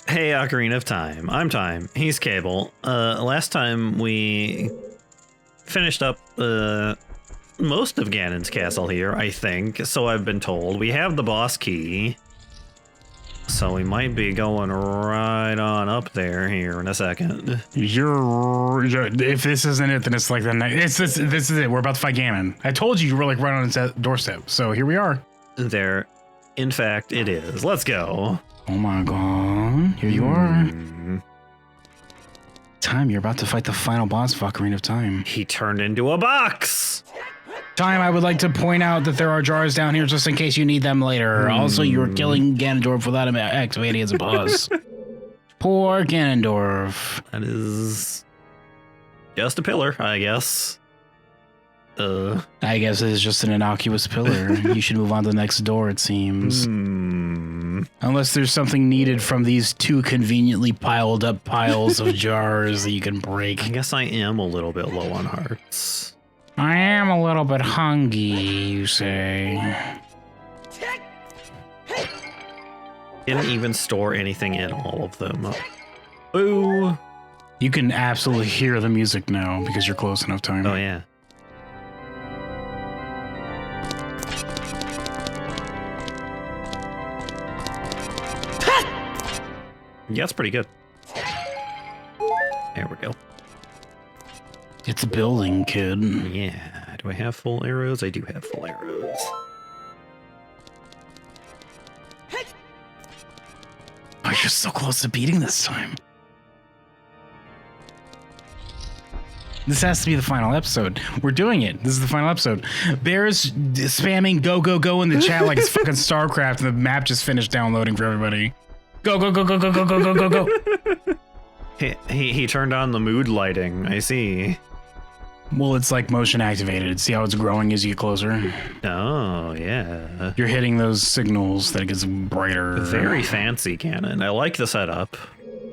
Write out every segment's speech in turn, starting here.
Hey, Ocarina of Time. I'm Thyme. He's Cable. Last time we finished up most of Ganon's castle here, I think. So I've been told. We have the boss key. So we might be going right on up there here in a second. If this isn't it, then it's like the next. This is it. We're about to fight Ganon. I told you were like right on his doorstep. So here we are. There, in fact, it is. Let's go. Oh my god. Here you are. Thyme, you're about to fight the final boss of Ocarina of Time. He turned into a box. Thyme, I would like to point out that there are jars down here just in case you need them later. Also, you're killing Ganondorf without him activating as a boss. Poor Ganondorf. That is just a pillar, I guess. I guess it's just an innocuous pillar. You should move on to the next door, it seems. Unless there's something needed from these two conveniently piled up piles of jars that you can break. I guess I am a little bit low on hearts. I am a little bit hungry, you say. Didn't even store anything in all of them. Ooh. You can absolutely hear the music now because you're close enough, Thyme. Oh, yeah. Yeah, that's pretty good. There we go. It's a building, kid. Yeah. Do I have full arrows? I do have full arrows. Oh, you're so close to beating this time. This has to be the final episode. We're doing it. This is the final episode. Bear's spamming go, go, go in the chat like it's fucking StarCraft and the map just finished downloading for everybody. Go, go, go, go, go, go, go, go, go, go. He turned on the mood lighting. I see. Well, it's like motion activated. See how it's growing as you get closer? Oh, yeah. You're hitting those signals that it gets brighter. Very fancy, Ganon. I like the setup.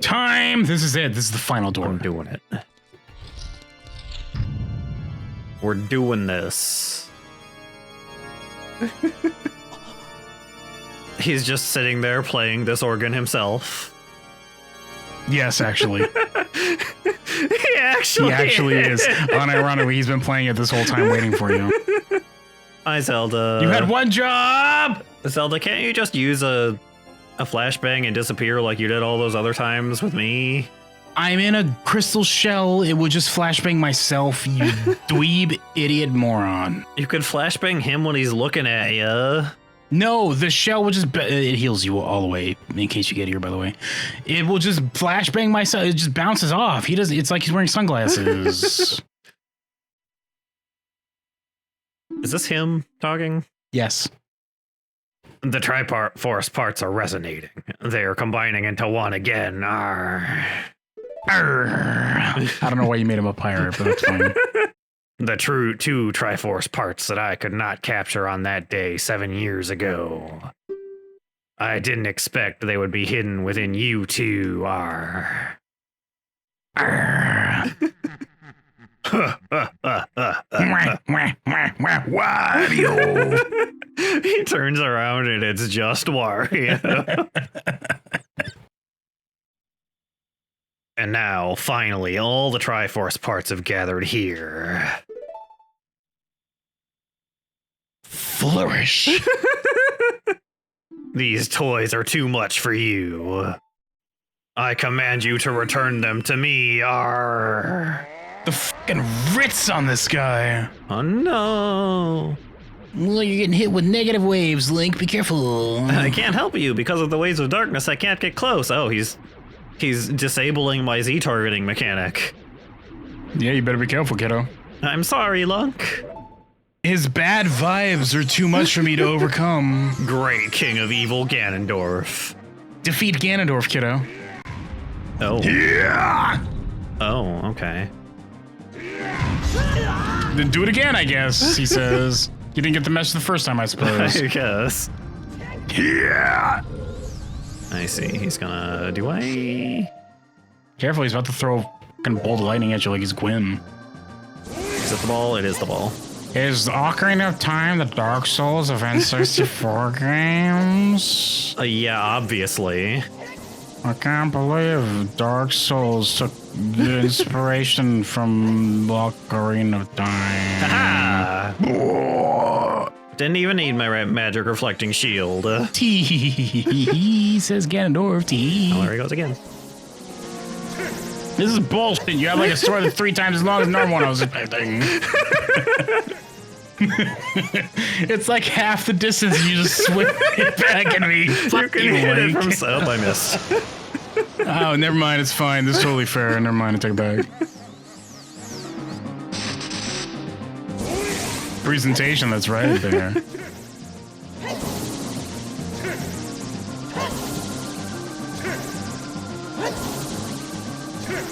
Thyme! This is it. This is the final door. I'm doing it. We're doing this. He's just sitting there playing this organ himself. Yes, actually. He actually is. Unironically, he's been playing it this whole time waiting for you. Hi, Zelda. You had one job! Zelda, can't you just use a flashbang and disappear like you did all those other times with me? I'm in a crystal shell. It would just flashbang myself, you dweeb idiot moron. You could flashbang him when he's looking at ya. No, the shell will just... It heals you all the way, in case you get here, by the way. It will just flashbang myself. It just bounces off. He doesn't... It's like he's wearing sunglasses. Is this him talking? Yes. The Triforce parts are resonating. They're combining into one again. Arr. Arr. I don't know why you made him a pirate, but that's fine. The true two Triforce parts that I could not capture on that day 7 years ago. I didn't expect they would be hidden within you two. Arr. Arr. Wario. He turns around and it's just Wario. And now, finally, all the Triforce parts have gathered here. Flourish. These toys are too much for you. I command you to return them to me. Arr. The fucking Ritz on this guy. Oh no. Well, you're getting hit with negative waves, Link. Be careful. I can't help you because of the waves of darkness. I can't get close. Oh, he's disabling my Z targeting mechanic. Yeah, you better be careful, kiddo. I'm sorry, Lunk. His bad vibes are too much for me to overcome. Great King of Evil Ganondorf. Defeat Ganondorf, kiddo. Oh. Yeah. Oh, okay. Then do it again, I guess, he says. You didn't get the message the first time, I suppose. I guess. Yeah. I see. He's gonna... Do I... Careful, he's about to throw a fucking bolt of lightning at you like he's Gwyn. Is it the ball? It is the ball. Is Ocarina of Time the Dark Souls of N64 games? Yeah, obviously. I can't believe Dark Souls took the inspiration from Ocarina of Time. Ha! Didn't even need my magic reflecting shield. Tee says Ganondorf. Tee. Oh, there he goes again. This is bullshit. You have like a sword that's 3 times as long as normal one I was expecting. It's like half the distance. And you just swing it back at me. You can hit it from south. I missed. Oh, never mind. It's fine. This is totally fair. Never mind. I take it back. Presentation. That's right there.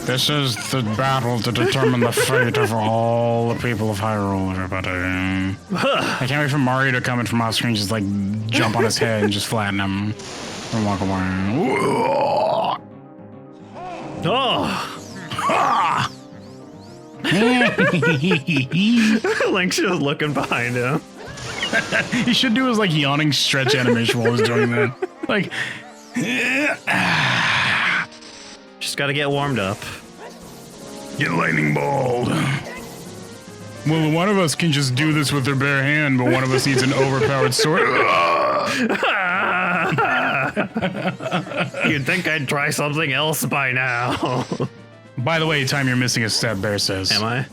This is the battle to determine the fate of all the people of Hyrule, everybody. I can't wait for Mario to come in from off screen, just like jump on his head and just flatten him and walk away. Oh! Link's just looking behind him. He should do his like yawning stretch animation while he's doing that. Like, just gotta get warmed up. get lightning balled. Well, one of us can just do this with their bare hand, but one of us needs an overpowered sword. You'd think I'd try something else by now. By the way, Thyme, you're missing a step, Bear says. Am I?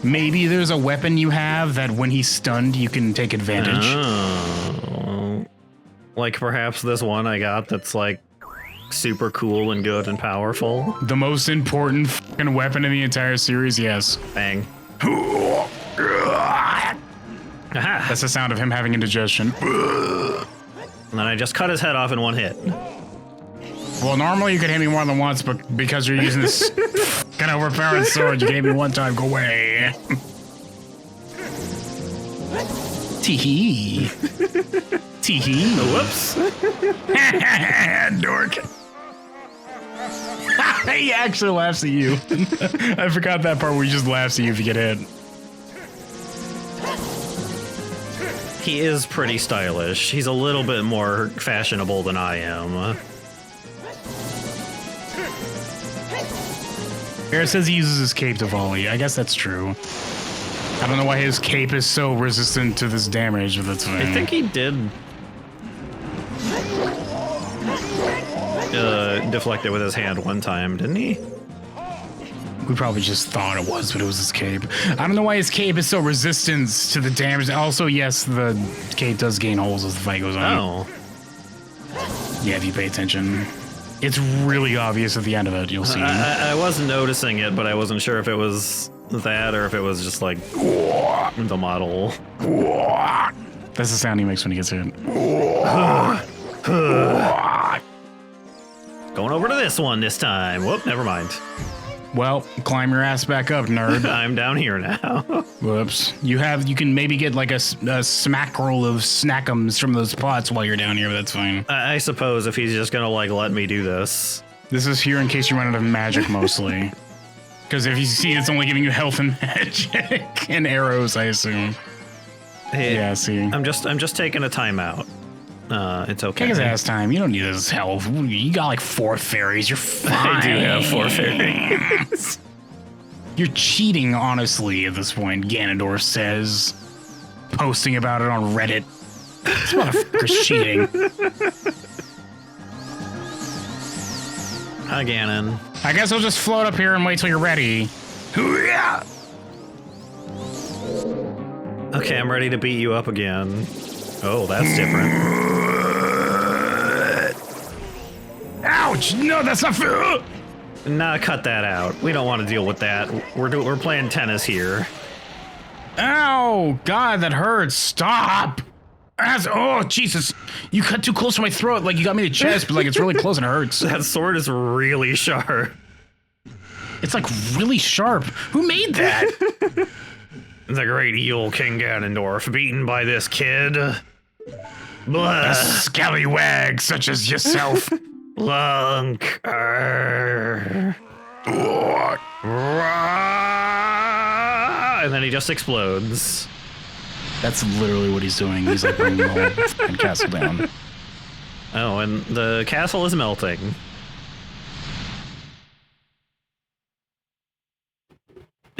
Maybe there's a weapon you have that when he's stunned, you can take advantage. Oh. Like perhaps this one I got that's like super cool and good and powerful. The most important fucking weapon in the entire series, yes. Bang. Aha. That's the sound of him having indigestion. And then I just cut his head off in one hit. Well, normally you could hit me more than once, but because you're using this kind of overpowered sword, you can hit me one time, go away. Tee-hee. Tee-hee. Whoops. Dork. He actually laughs at you. I forgot that part where he just laughs at you if you get hit. He is pretty stylish. He's a little bit more fashionable than I am. Bear says he uses his cape to volley. I guess that's true. I don't know why his cape is so resistant to this damage, but that's fine. I think he did deflect it with his hand one time, didn't he? We probably just thought it was, but it was his cape. I don't know why his cape is so resistant to the damage. Also, yes, the cape does gain holes as the fight goes on. Oh. Yeah, if you pay attention. It's really obvious at the end of it, you'll see. I was noticing it, but I wasn't sure if it was that or if it was just like the model. That's the sound he makes when he gets hit. Going over to this one this time. Whoop, never mind. Well, climb your ass back up, nerd. I'm down here now. Whoops. You can maybe get like a smack roll of snackums from those pots while you're down here, but that's fine. I suppose if he's just gonna like let me do this. This is here in case you run out of magic mostly. Because if you see it's only giving you health and magic and arrows, I assume. Hey, yeah, see. I'm just taking a timeout. It's okay. Kick his ass time. You don't need his health. You got like 4 fairies. You're fine. I do have 4 fairies. You're cheating, honestly, at this point, Ganondorf says. Posting about it on Reddit. This motherfucker's cheating. Hi, Ganon. I guess I'll just float up here and wait till you're ready. Okay, I'm ready to beat you up again. Oh, that's different. Ouch! No, that's not fair. Nah, cut that out. We don't want to deal with that. We're playing tennis here. Ow! God, that hurts. Stop! Oh, Jesus. You cut too close to my throat. Like, you got me in the chest, but, like, it's really close and it hurts. That sword is really sharp. It's, like, really sharp. Who made that? The great evil King Ganondorf, beaten by this kid. A scallywag such as yourself. Lunk. And then he just explodes. That's literally what he's doing. He's like bringing the whole fucking castle down. Oh, and the castle is melting.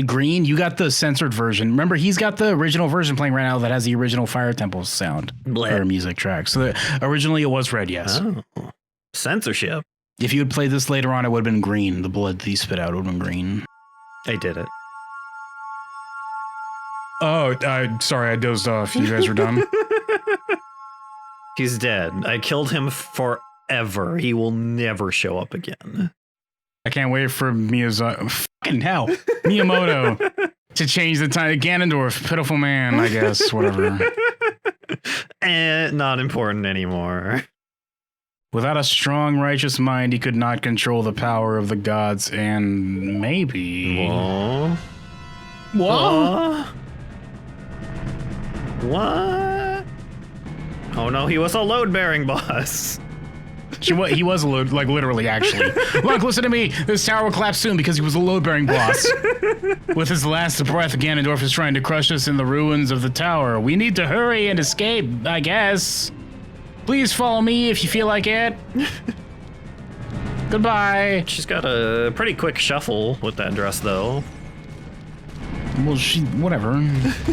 Green, you got the censored version. Remember, he's got the original version playing right now that has the original Fire Temple sound or music track. So originally it was red, yes. Oh, censorship. If you had played this later on, it would have been green. The blood that you spit out would have been green. I did it. Oh, sorry, I dozed off. You guys were done? He's dead. I killed him forever. He will never show up again. I can't wait for fucking hell, Miyamoto to change the time. Ganondorf, pitiful man, I guess, whatever. Not important anymore. Without a strong, righteous mind, he could not control the power of the gods, and maybe... Whoa. Whoa? What? Oh no, he was a load-bearing boss. He was a load, like literally, actually. Look, listen to me. This tower will collapse soon because he was a load-bearing boss. With his last breath, Ganondorf is trying to crush us in the ruins of the tower. We need to hurry and escape, I guess. Please follow me if you feel like it. Goodbye. She's got a pretty quick shuffle with that dress, though. Well, whatever.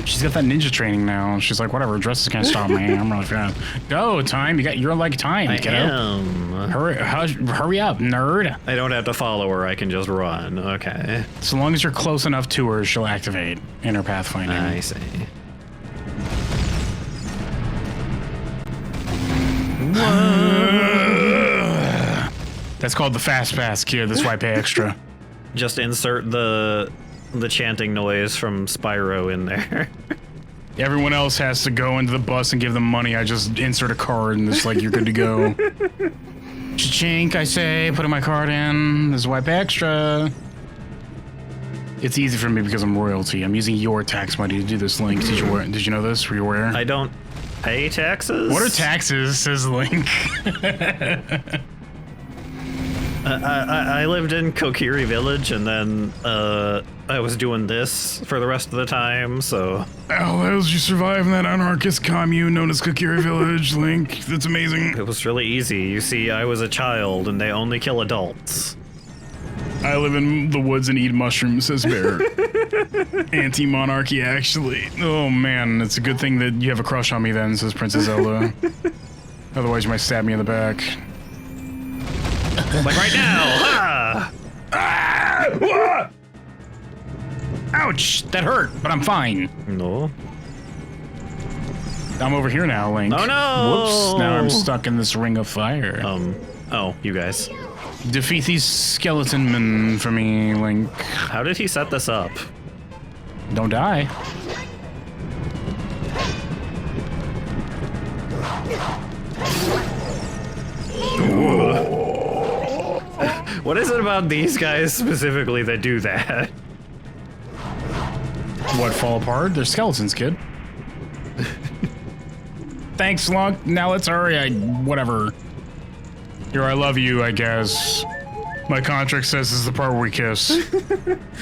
She's got that ninja training now. She's like, whatever, dresses can't stop me. I'm really fast. Go, Thyme. You're like Thyme. I am. Hurry up, nerd. I don't have to follow her. I can just run. Okay. So long as you're close enough to her, she'll activate in her pathfinding. I see. That's called the fast pass, kid. That's why I pay extra. Just insert the chanting noise from Spyro in there. Everyone else has to go into the bus and give them money. I just insert a card and it's like, you're good to go. Cha-chink, I say, put in my card in. This is why I pay extra. It's easy for me because I'm royalty. I'm using your tax money to do this, Link. Did you know this? Were you aware? I don't pay taxes? What are taxes, says Link. I lived in Kokiri Village, and then I was doing this for the rest of the time, so... How the hell did you survive in that anarchist commune known as Kokiri Village, Link? That's amazing. It was really easy. You see, I was a child, and they only kill adults. I live in the woods and eat mushrooms, says Bear. Anti-monarchy, actually. Oh, man, it's a good thing that you have a crush on me then, says Princess Zelda. Otherwise, you might stab me in the back. Like right now! Ah! Ah! Ouch! That hurt, but I'm fine. No. I'm over here now, Link. Oh no! Whoops, now I'm stuck in this ring of fire. Oh, you guys. Defeat these skeleton men for me, Link. How did he set this up? Don't die. What is it about these guys specifically that do that? What, fall apart? They're skeletons, kid. Thanks, Lunk. Now let's hurry. Whatever. Here, I love you, I guess. My contract says this is the part where we kiss.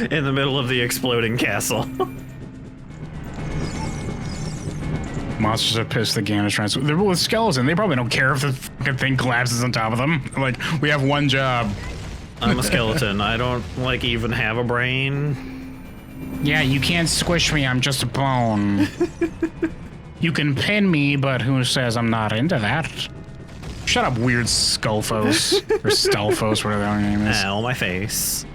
In the middle of the exploding castle. Monsters are pissed that Gan is trying to... They're with skeleton. They probably don't care if the fucking thing collapses on top of them. Like, we have one job. I'm a skeleton. I don't, like, even have a brain. Yeah, you can't squish me. I'm just a bone. You can pin me, but who says I'm not into that? Shut up, weird Skullfos. Or Stelfos, whatever their name is. Ow, my face.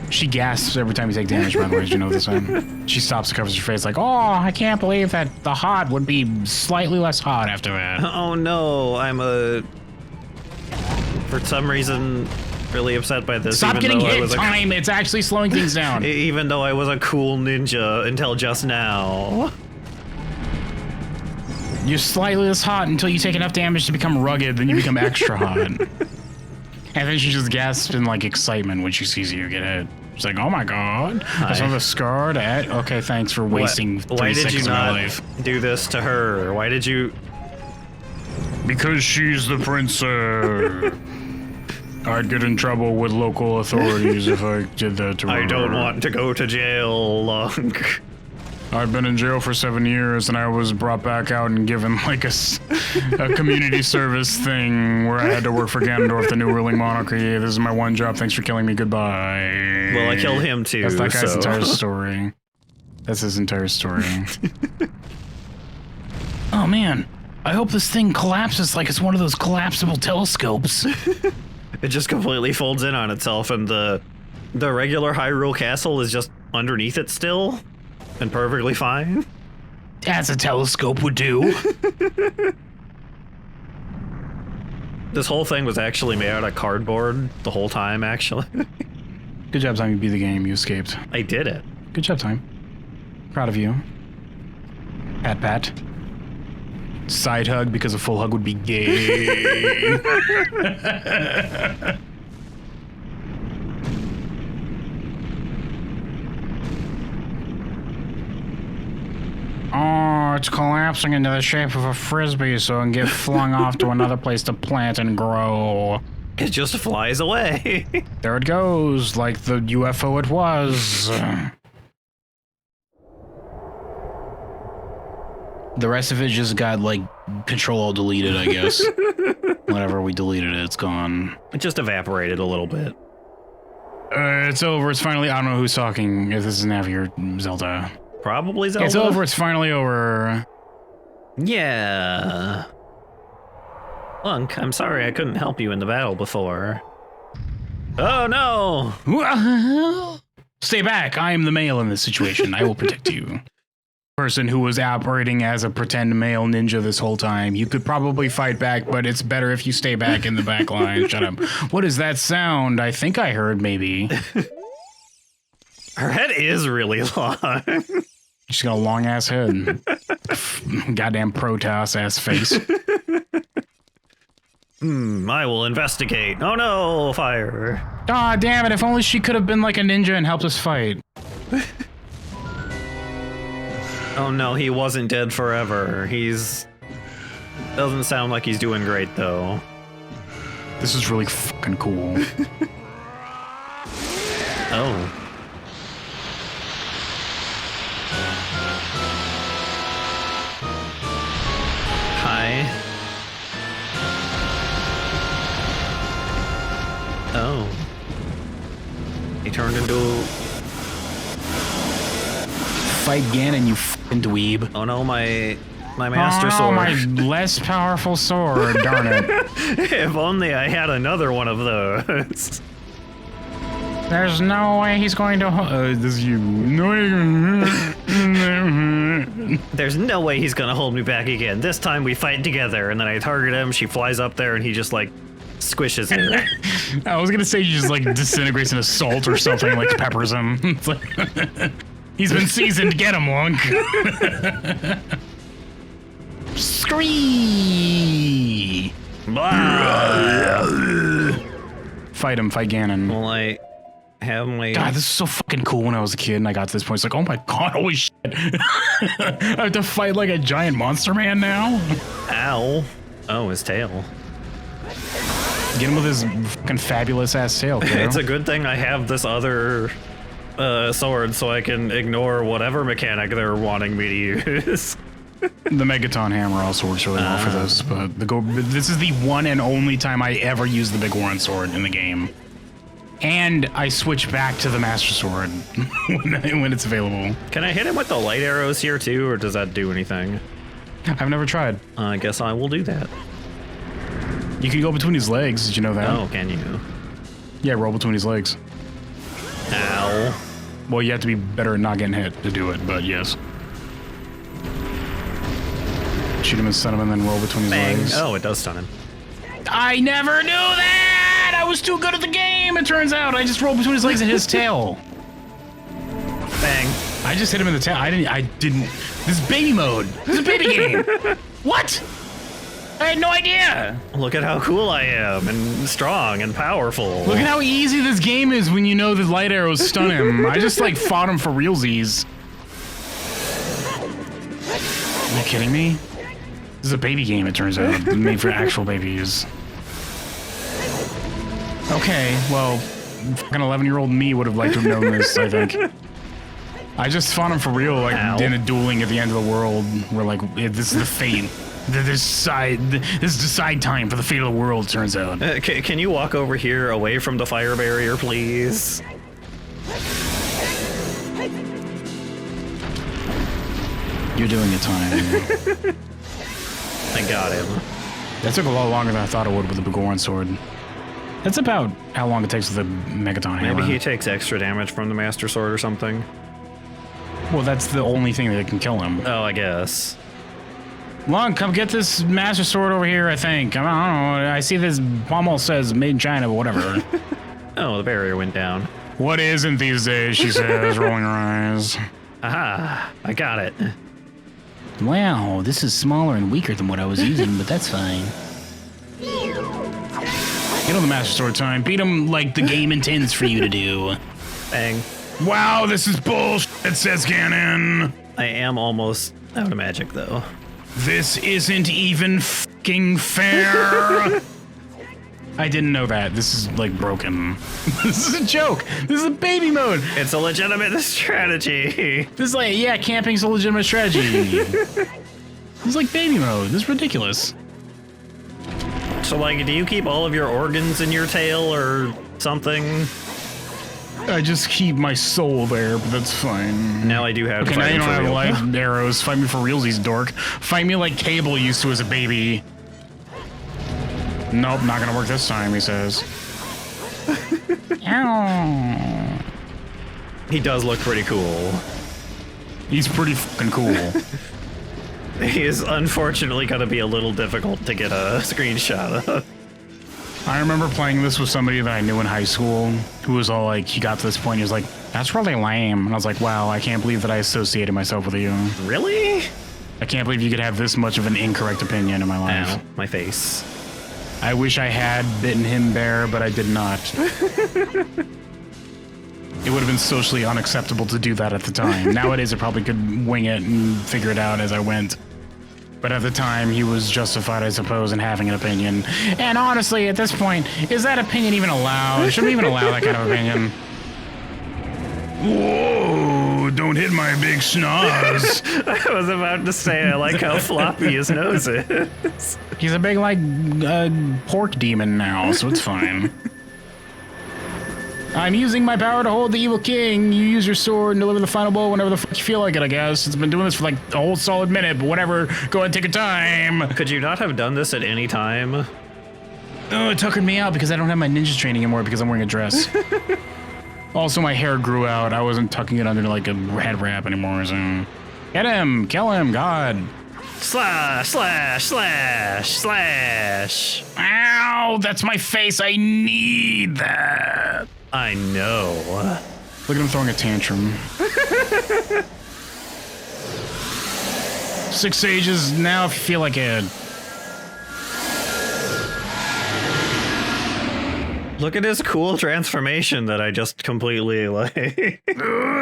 She gasps every time you take damage, by the way. Did you know this one? She stops and covers her face like, oh, I can't believe that the hot would be slightly less hot after that. Oh no, I'm for some reason, really upset by this. Stop getting hit, Thyme! It's actually slowing things down. Even though I was a cool ninja until just now. You're slightly less hot until you take enough damage to become rugged, then you become extra hot. And then she just gasps in like excitement when she sees you get hit. She's like, oh my god, I saw the scar to okay, thanks for wasting 3 seconds of my life. Do this to her? Why did you? Because she's the princess. I'd get in trouble with local authorities if I did that to her. I don't want to go to jail, Lunk. I'd been in jail for 7 years, and I was brought back out and given like a community service thing where I had to work for Ganondorf, the new ruling monarchy. This is my one job. Thanks for killing me. Goodbye. Well, I killed him too. That's that guy's entire story. That's his entire story. Oh man, I hope this thing collapses like it's one of those collapsible telescopes. It just completely folds in on itself, and the regular Hyrule castle is just underneath it still. And perfectly fine. As a telescope would do. This whole thing was actually made out of cardboard the whole time, actually. Good job, Thyme. You beat the game. You escaped. I did it. Good job, Thyme. Proud of you. Pat, pat. Side hug because a full hug would be gay. Oh, it's collapsing into the shape of a frisbee so it can get flung off to another place to plant and grow. It just flies away. There it goes, like the UFO it was. The rest of it just got, like, Control-Alt-Deleted, I guess. Whenever we deleted it, it's gone. It just evaporated a little bit. It's over. It's finally... I don't know who's talking. If this is Navi or Zelda. Probably Zelda. It's over. It's finally over. Yeah. Lunk, I'm sorry I couldn't help you in the battle before. Oh, no! Stay back. I am the male in this situation. I will protect you. Person who was operating as a pretend male ninja this whole time. You could probably fight back, but it's better if you stay back in the back line. Shut up. What is that sound? I think I heard maybe. Her head is really long. She's got a long ass head. Goddamn Protoss ass face. I will investigate. Oh no, fire. Ah, damn it. If only she could have been like a ninja and helped us fight. Oh no, he wasn't dead forever. Doesn't sound like he's doing great though. This is really fucking cool. Oh. Hi. Oh. He turned into... Fight Ganon, you fucking dweeb. Oh no, my master sword. My less powerful sword, darn it. If only I had another one of those. There's no way he's going to... this is you. There's no way he's gonna hold me back again. This time we fight together, and then I target him, she flies up there, and he just, like, squishes her. I was gonna say he just, like, disintegrates in a salt or something, like, peppers him. It's like... He's been seasoned. Get him, Lunk. Scree! Fight him. Fight Ganon. Well, I have my... God, this is so fucking cool when I was a kid and I got to this point. It's like, oh my god, holy shit. I have to fight like a giant monster man now? Ow. Oh, his tail. Get him with his fucking fabulous ass tail, kiddo. It's a good thing I have this other... sword so I can ignore whatever mechanic they're wanting me to use. The Megaton hammer also works really well for this, but this is the one and only time I ever use the Big Warren sword in the game. And I switch back to the Master Sword when it's available. Can I hit him with the light arrows here too, or does that do anything? I've never tried. I guess I will do that. You can go between his legs, did you know that? Oh, can you? Yeah, roll between his legs. Ow. Well, you have to be better at not getting hit to do it, but yes. Shoot him and stun him and then roll between his legs. Oh, it does stun him. I never knew that! I was too good at the game, it turns out. I just rolled between his legs and his tail. Bang. I just hit him in the tail. I didn't. This is baby mode. This is a baby game. What? I had no idea. Look at how cool I am and strong and powerful. Look at how easy this game is when you know the light arrows stun him. I just like fought him for realsies. Are you kidding me? This is a baby game, it turns out. Made for actual babies. Okay, well, fucking 11-year-old me would have liked to have known this, I think. I just fought him for real, like Ow. in a dueling at the end of the world. Where like this is the fate. This is decide time for the fate of the world. Turns out. Can you walk over here away from the fire barrier, please? You're doing it, Thyme. I got him. That took a lot longer than I thought it would with the Begoran sword. That's about how long it takes with the Megaton hammer. Maybe he takes extra damage from the Master Sword or something. Well, that's the only thing that can kill him. Oh, I guess. Long, come get this Master Sword over here, I think. I don't know. I see this pommel says made in China, but whatever. Oh, the barrier went down. What isn't these days, she says, rolling her eyes. Aha, I got it. Wow, this is smaller and weaker than what I was using, but that's fine. Get on the Master Sword, Time. Beat him like the game intends for you to do. Bang. Wow, this is bullshit, says Ganon. I am almost out of magic, though. This isn't even fucking fair. I didn't know that. This is like broken. This is a joke. This is a baby mode. It's a legitimate strategy. This is like, yeah, camping's a legitimate strategy. This is like baby mode. This is ridiculous. So, like, do you keep all of your organs in your tail or something? I just keep my soul there, but that's fine. Now I do have to Okay, now fight you don't for have real. light arrows. Fight me for realsies, dork. Fight me like Cable used to as a baby. Nope, not gonna work this time, he says. Ow. He does look pretty cool. He's pretty fucking cool. He is unfortunately going to be a little difficult to get a screenshot of. I remember playing this with somebody that I knew in high school who was all like, he got to this point, he was like, that's really lame. And I was like, wow, I can't believe that I associated myself with you. Really? I can't believe you could have this much of an incorrect opinion in my life. Ow, my face. I wish I had bitten him bare, but I did not. It would have been socially unacceptable to do that at the time. Nowadays, I probably could wing it and figure it out as I went. But at the time, he was justified, I suppose, in having an opinion. And honestly, at this point, is that opinion even allowed? Should we even allow that kind of opinion? Whoa, don't hit my big schnoz. I was about to say, I like how floppy his nose is. He's a big, like, pork demon now, so it's fine. I'm using my power to hold the evil king. You use your sword and deliver the final blow whenever the fuck you feel like it, I guess. It's been doing this for like a whole solid minute, but whatever. Go ahead and take your time. Could you not have done this at any time? Oh, it tuckered me out because I don't have my ninja training anymore because I'm wearing a dress. Also, my hair grew out. I wasn't tucking it under like a head wrap anymore, so... Get him! Kill him! God! Slash, slash, slash, slash. Ow! That's my face! I need that! I know. Look at him throwing a tantrum. 6 sages now if you feel like it. Look at his cool transformation that I just completely like.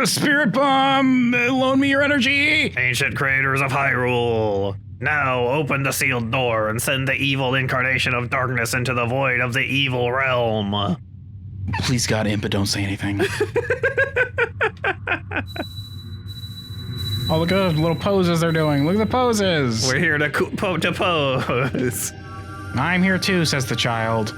Spirit bomb! Loan me your energy! Ancient creators of Hyrule, now open the sealed door and send the evil incarnation of darkness into the void of the evil realm. Please God, Impa, don't say anything. Oh, look at the little poses they're doing. Look at the poses! We're here to pose. I'm here too, says the child.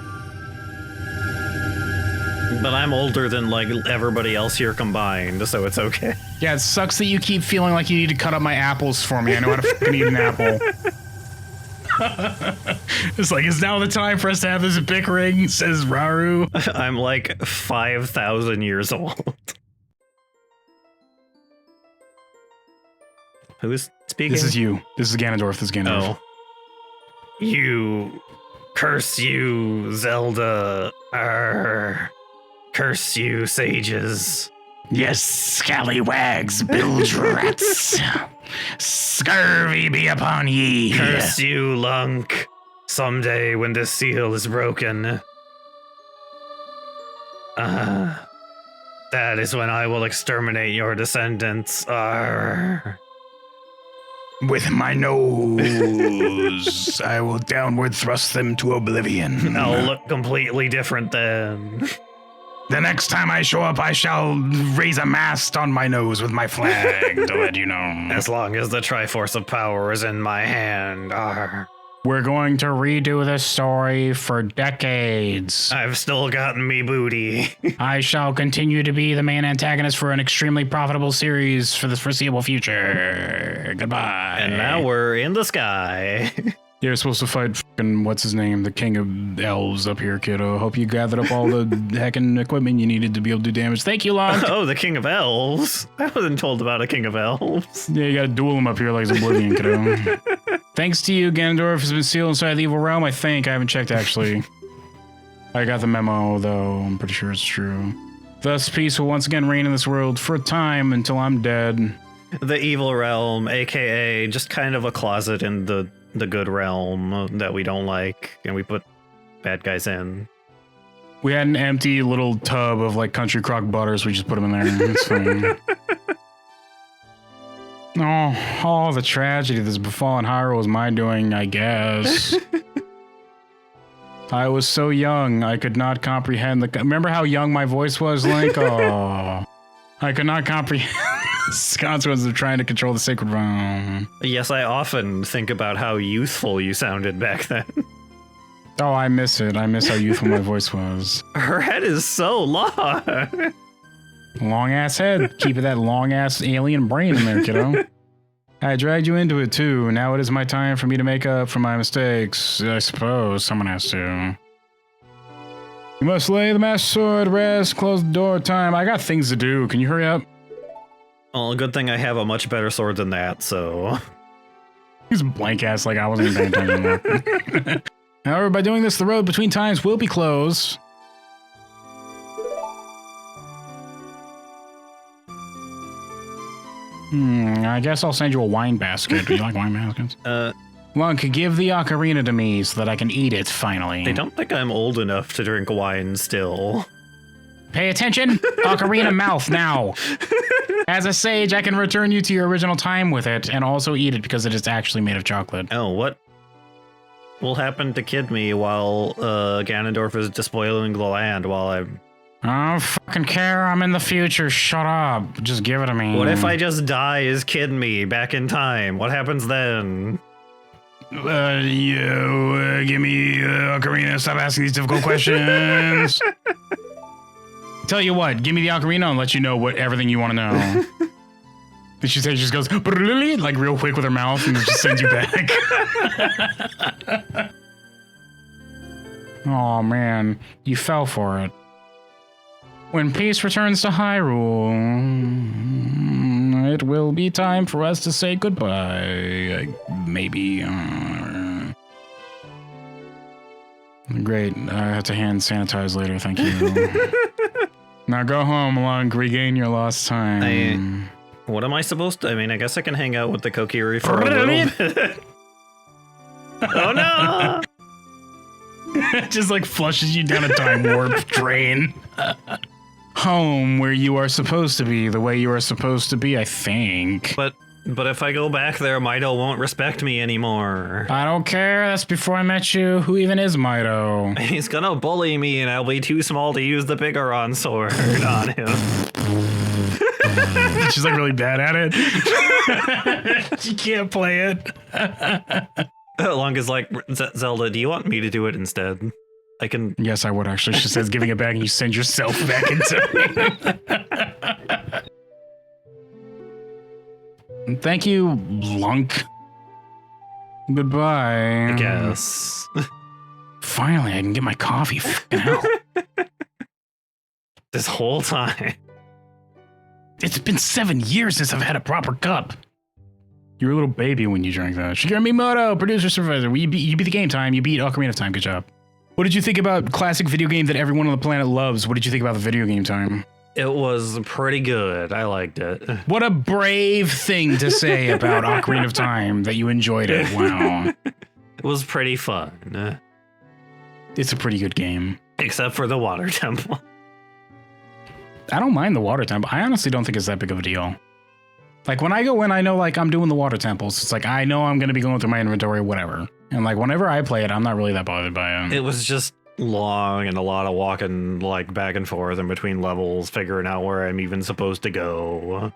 But I'm older than, like, everybody else here combined, so it's okay. Yeah, it sucks that you keep feeling like you need to cut up my apples for me. I know how to fucking eat an apple. It's like, it's now the time for us to have this bickering, says Raru. I'm like 5,000 years old. Who is speaking? This is you. This is Ganondorf. This is Ganondorf. Oh. You. Curse you, Zelda. Arr. Curse you, sages. Yes, scallywags, bilge rats. Scurvy be upon ye. Curse you, Lunk. Someday when this seal is broken. That is when I will exterminate your descendants. Arr. With my nose, I will downward thrust them to oblivion. I'll look completely different then. The next time I show up, I shall raise a mast on my nose with my flag to let you know. As long as the Triforce of Power is in my hand. We're going to redo this story for decades. I've still gotten me booty. I shall continue to be the main antagonist for an extremely profitable series for the foreseeable future. Goodbye. And now we're in the sky. You're supposed to fight fucking, what's his name, the king of elves up here, kiddo. Hope you gathered up all the heckin' equipment you needed to be able to do damage. Thank you, Locke. Oh, the king of elves. I wasn't told about a king of elves. Yeah, you gotta duel him up here like it's Oblivion, kiddo. Thanks to you, Ganondorf has been sealed inside the evil realm, I think. I haven't checked, actually. I got the memo, though. I'm pretty sure it's true. Thus, peace will once again reign in this world for a time until I'm dead. The evil realm, aka just kind of a closet in the good realm that we don't like, and we put bad guys in. We had an empty little tub of like country crock butters. We just put them in there. It's fine. Oh, all the tragedy that's befallen Hyrule was my doing, I guess. I was so young, I could not comprehend the... Remember how young my voice was, Link? Oh, I could not comprehend the consequences of trying to control the sacred realm. Yes, I often think about how youthful you sounded back then. Oh, I miss it. I miss how youthful my voice was. Her head is so long. Long ass head. Keeping that long ass alien brain in there, kiddo. I dragged you into it too. Now it is my time for me to make up for my mistakes. I suppose someone has to. You must lay the master sword, rest, close the door, time. I got things to do. Can you hurry up? Well, good thing I have a much better sword than that, so... He's blank ass like I wasn't even paying attention. However, by doing this, the road between times will be closed. I guess I'll send you a wine basket. Do you like wine baskets? Lunk, give the ocarina to me so that I can eat it, finally. They don't think I'm old enough to drink wine still. Pay attention! Ocarina mouth, now! As a sage, I can return you to your original time with it, and also eat it because it is actually made of chocolate. Oh, what will happen to Kid Me while Ganondorf is despoiling the land while I'm... I don't fucking care, I'm in the future, shut up. Just give it to me. What if I just die as Kid Me back in time? What happens then? Give me ocarina, stop asking these difficult questions. Tell you what, give me the ocarina and let you know what everything you want to know. Then she just goes, like real quick with her mouth and just sends you back. Oh man, you fell for it. When peace returns to Hyrule, it will be time for us to say goodbye. Maybe. Great. I have to hand sanitize later. Thank you. Now go home, Lunk. Regain your lost time. What am I supposed to? I mean, I guess I can hang out with the Kokiri for a little bit. Oh no! It just like flushes you down a time warp drain. Home, where you are supposed to be, the way you are supposed to be, I think. But if I go back there, Mido won't respect me anymore. I don't care. That's before I met you. Who even is Mido? He's gonna bully me, and I'll be too small to use the Bigoron sword on him. She's like really bad at it. She can't play it. Long as like Zelda, do you want me to do it instead? I can. Yes, I would actually. She says giving it back and you send yourself back into it. Thank you, Lunk. Goodbye. I guess. Finally, I can get my coffee. Fucking hell. This whole time. It's been 7 years since I've had a proper cup. You were a little baby when you drank that. Shigeru Miyamoto, producer, supervisor. You beat the game time. You beat Ocarina of Time. Good job. What did you think about classic video game that everyone on the planet loves? What did you think about the video game time? It was pretty good. I liked it. What a brave thing to say about Ocarina of Time, that you enjoyed it. Wow. It was pretty fun. It's a pretty good game. Except for the water temple. I don't mind the water temple. I honestly don't think it's that big of a deal. Like when I go in, I know like I'm doing the water temples. It's like I know I'm going to be going through my inventory, whatever. And like whenever I play it, I'm not really that bothered by it. It was just long and a lot of walking like back and forth in between levels, figuring out where I'm even supposed to go.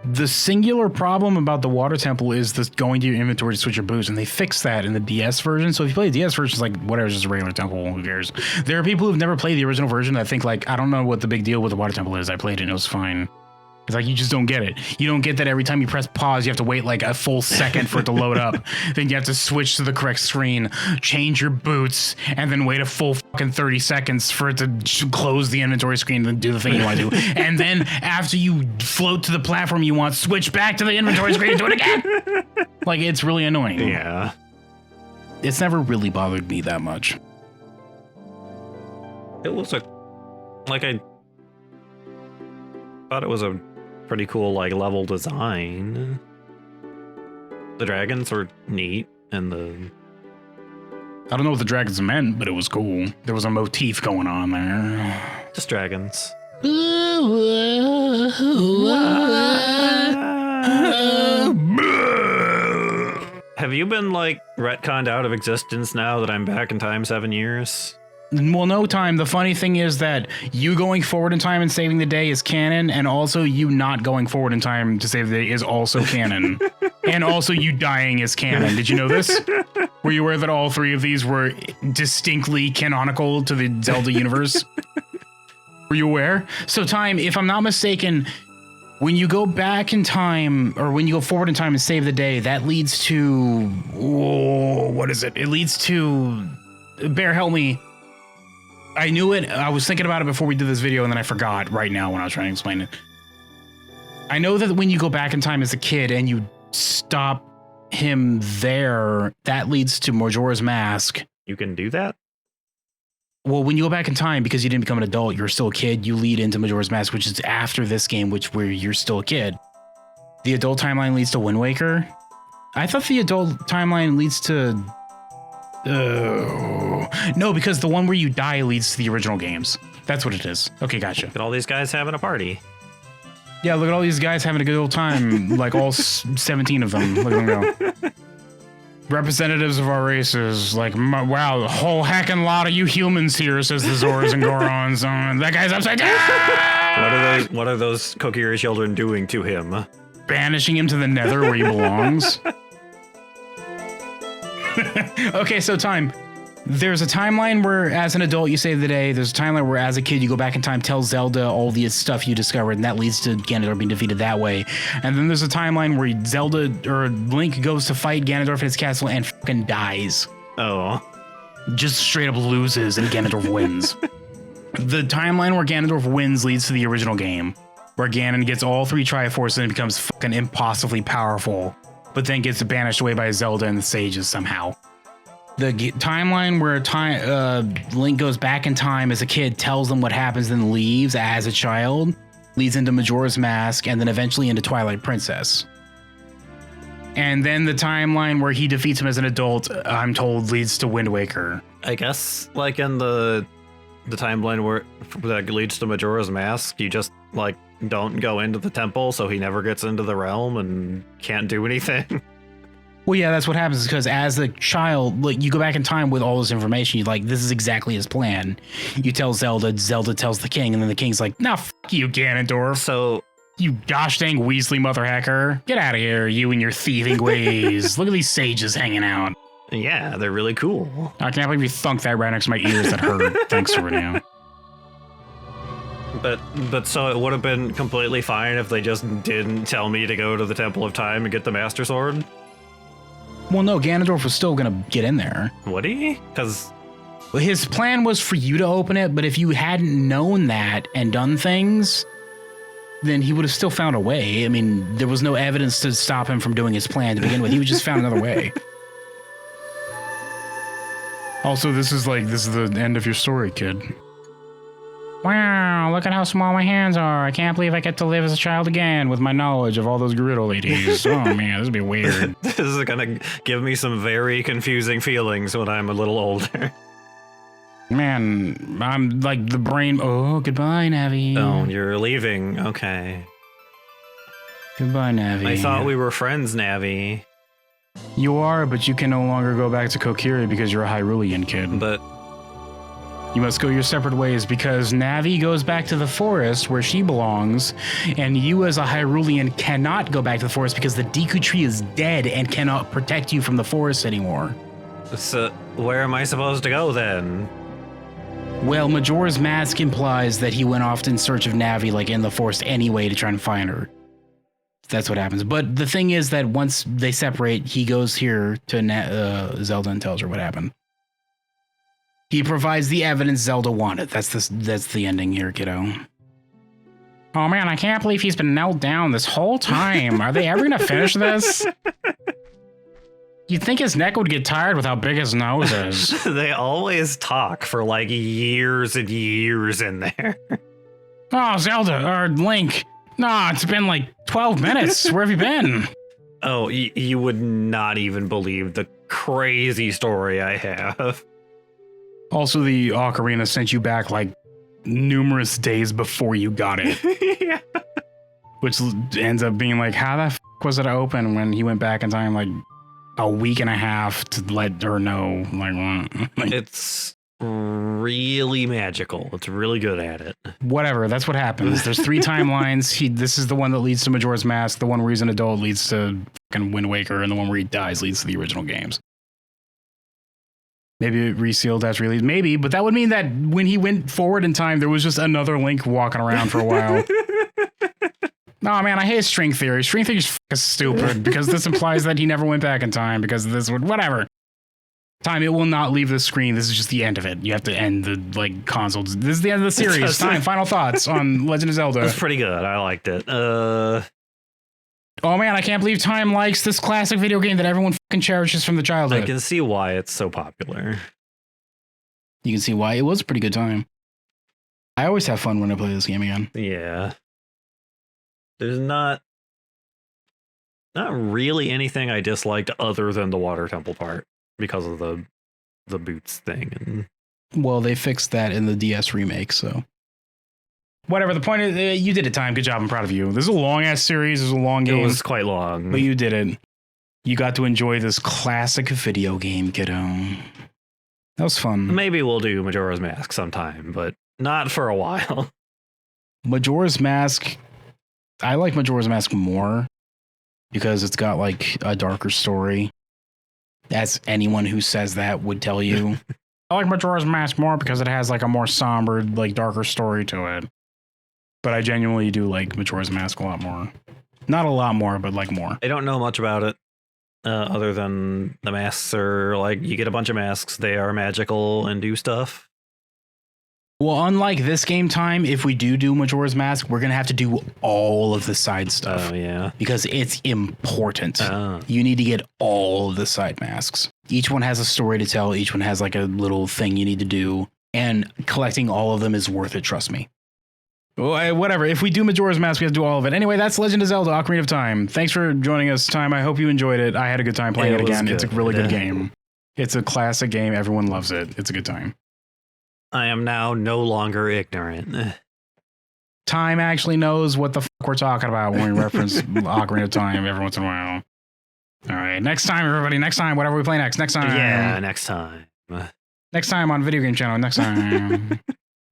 The singular problem about the water temple is this going to your inventory to switch your boots, and they fixed that in the DS version. So if you play the DS version, it's like, whatever, it's just a regular temple, who cares? There are people who've never played the original version that think like, I don't know what the big deal with the water temple is. I played it and it was fine. It's like, you just don't get it. You don't get that every time you press pause, you have to wait like a full second for it to load up. Then you have to switch to the correct screen, change your boots, and then wait a full fucking 30 seconds for it to close the inventory screen and then do the thing you want to do. And then after you float to the platform you want, switch back to the inventory screen and do it again. Like, it's really annoying. Yeah. It's never really bothered me that much. It was I thought it was a pretty cool like level design. The dragons were neat, and I don't know what the dragons meant, but it was cool. There was a motif going on there. just dragons. Have you been like retconned out of existence now that I'm back in time 7 years? Well, no, Time. The funny thing is that you going forward in time and saving the day is canon, and also you not going forward in time to save the day is also canon. And also you dying is canon. Did you know this? Were you aware that all three of these were distinctly canonical to the Zelda universe? Were you aware? So, Time, if I'm not mistaken, when you go back in time, or when you go forward in time and save the day, that leads to... Oh, what is it? It leads to... Bear, help me. I knew it. I was thinking about it before we did this video, and then I forgot right now when I was trying to explain it. I know that when you go back in time as a kid and you stop him there, that leads to Majora's Mask. You can do that? Well, when you go back in time, because you didn't become an adult, you're still a kid, you lead into Majora's Mask, which is after this game, where you're still a kid. The adult timeline leads to Wind Waker. I thought the adult timeline leads to... no, because the one where you die leads to the original games. That's what it is. Okay, gotcha. Look at all these guys having a party. Yeah, look at all these guys having a good old time. Like all 17 of them. Look at them go. Representatives of our races. Like, wow, the whole heckin' lot of you humans here, says the Zoras and Gorons. That guy's upside down! What are those Kokiri children doing to him? Banishing him to the nether where he belongs. Okay, so Time. There's a timeline where, as an adult, you save the day. There's a timeline where, as a kid, you go back in time, tell Zelda all the stuff you discovered, and that leads to Ganondorf being defeated that way. And then there's a timeline where Zelda or Link goes to fight Ganondorf in his castle and fucking dies. Oh. Just straight up loses and Ganondorf wins. The timeline where Ganondorf wins leads to the original game, where Ganon gets all three Triforces and becomes fucking impossibly powerful, but then gets banished away by Zelda and the sages somehow. The timeline where Link goes back in time as a kid, tells them what happens, then leaves as a child, leads into Majora's Mask, and then eventually into Twilight Princess. And then the timeline where he defeats him as an adult, I'm told, leads to Wind Waker. I guess, like in the timeline where that leads to Majora's Mask, you just like don't go into the temple, so he never gets into the realm and can't do anything. Well, yeah, that's what happens, because as a child, like, you go back in time with all this information. You're like, this is exactly his plan. You tell Zelda, Zelda tells the king, and then the king's like, nah, fuck you, Ganondorf. So, you gosh dang Weasley mother hacker. Get out of here, you and your thieving ways. Look at these sages hanging out. Yeah, they're really cool. I can't believe you thunked that right next to my ears that hurt. Thanks for it now. But so it would have been completely fine if they just didn't tell me to go to the Temple of Time and get the Master Sword? Well, no, Ganondorf was still going to get in there. Would he? Because his plan was for you to open it, but if you hadn't known that and done things, then he would have still found a way. I mean, there was no evidence to stop him from doing his plan to begin with. He would just found another way. Also, this is the end of your story, kid. Wow, look at how small my hands are. I can't believe I get to live as a child again with my knowledge of all those Gerudo ladies. Oh man, this would be weird. This is gonna give me some very confusing feelings when I'm a little older. Man, I'm like the brain. Oh, goodbye, Navi. Oh, you're leaving. Okay. Goodbye, Navi. I thought we were friends, Navi. You are, but you can no longer go back to Kokiri because you're a Hyrulean kid. But You must go your separate ways because Navi goes back to the forest where she belongs, and you as a Hyrulean cannot go back to the forest because the Deku tree is dead and cannot protect you from the forest anymore. So, where am I supposed to go then? Well, Majora's Mask implies that he went off in search of Navi, like in the forest anyway, to try and find her. That's what happens. But the thing is that once they separate, he goes here to Zelda and tells her what happened. He provides the evidence Zelda wanted. That's the ending here, kiddo. Oh man, I can't believe he's been knelt down this whole time. Are they ever gonna finish this? You'd think his neck would get tired with how big his nose is. They always talk for like years and years in there. Oh, Zelda, or Link. No, it's been like 12 minutes. Where have you been? Oh, you would not even believe the crazy story I have. Also, the Ocarina sent you back like numerous days before you got it. Yeah. Which ends up being like, how the f was it open when he went back in time like a week and a half to let her know? Like, it's really magical. It's really good at it. Whatever, that's what happens. There's 3 timelines. This is the one that leads to Majora's Mask. The one where he's an adult leads to fucking Wind Waker, and the one where he dies leads to the original games. Maybe it resealed after release. Maybe, but that would mean that when he went forward in time, there was just another Link walking around for a while. No, man, I hate string theory. String theory is fucking stupid because this implies that he never went back in time because of this would whatever. Time, it will not leave the screen. This is just the end of it. You have to end the like consoles. This is the end of the series. Time, final thoughts on Legend of Zelda. It's pretty good. I liked it. Oh man, I can't believe Time likes this classic video game that everyone fucking cherishes from the childhood. I can see why it's so popular. You can see why it was a pretty good time. I always have fun when I play this game again. Yeah. There's not really anything I disliked other than the water temple part because of the boots thing. And well, they fixed that in the DS remake, so whatever. The point is, you did it, Time. Good job. I'm proud of you. This is a long-ass series. This is a long game. It was quite long. But you did it. You got to enjoy this classic video game, kiddo. That was fun. Maybe we'll do Majora's Mask sometime, but not for a while. Majora's Mask, I like Majora's Mask more because it's got like a darker story. As anyone who says that would tell you. I like Majora's Mask more because it has like a more somber, like darker story to it. But I genuinely do like Majora's Mask a lot more. Not a lot more, but like more. I don't know much about it other than the masks are like you get a bunch of masks. They are magical and do stuff. Well, unlike this game, Time, if we do Majora's Mask, we're going to have to do all of the side stuff. Oh, yeah. Because it's important. You need to get all of the side masks. Each one has a story to tell. Each one has like a little thing you need to do. And collecting all of them is worth it, trust me. Well, whatever. If we do Majora's Mask, we have to do all of it. Anyway, that's Legend of Zelda, Ocarina of Time. Thanks for joining us, Time. I hope you enjoyed it. I had a good time playing it again. It's a really good game. It's a classic game. Everyone loves it. It's a good time. I am now no longer ignorant. Time actually knows what the fuck we're talking about when we reference Ocarina of Time every once in a while. All right, next time, everybody. Next time, whatever we play next. Next time. Yeah, next time. Next time on Video Game Channel. Next time.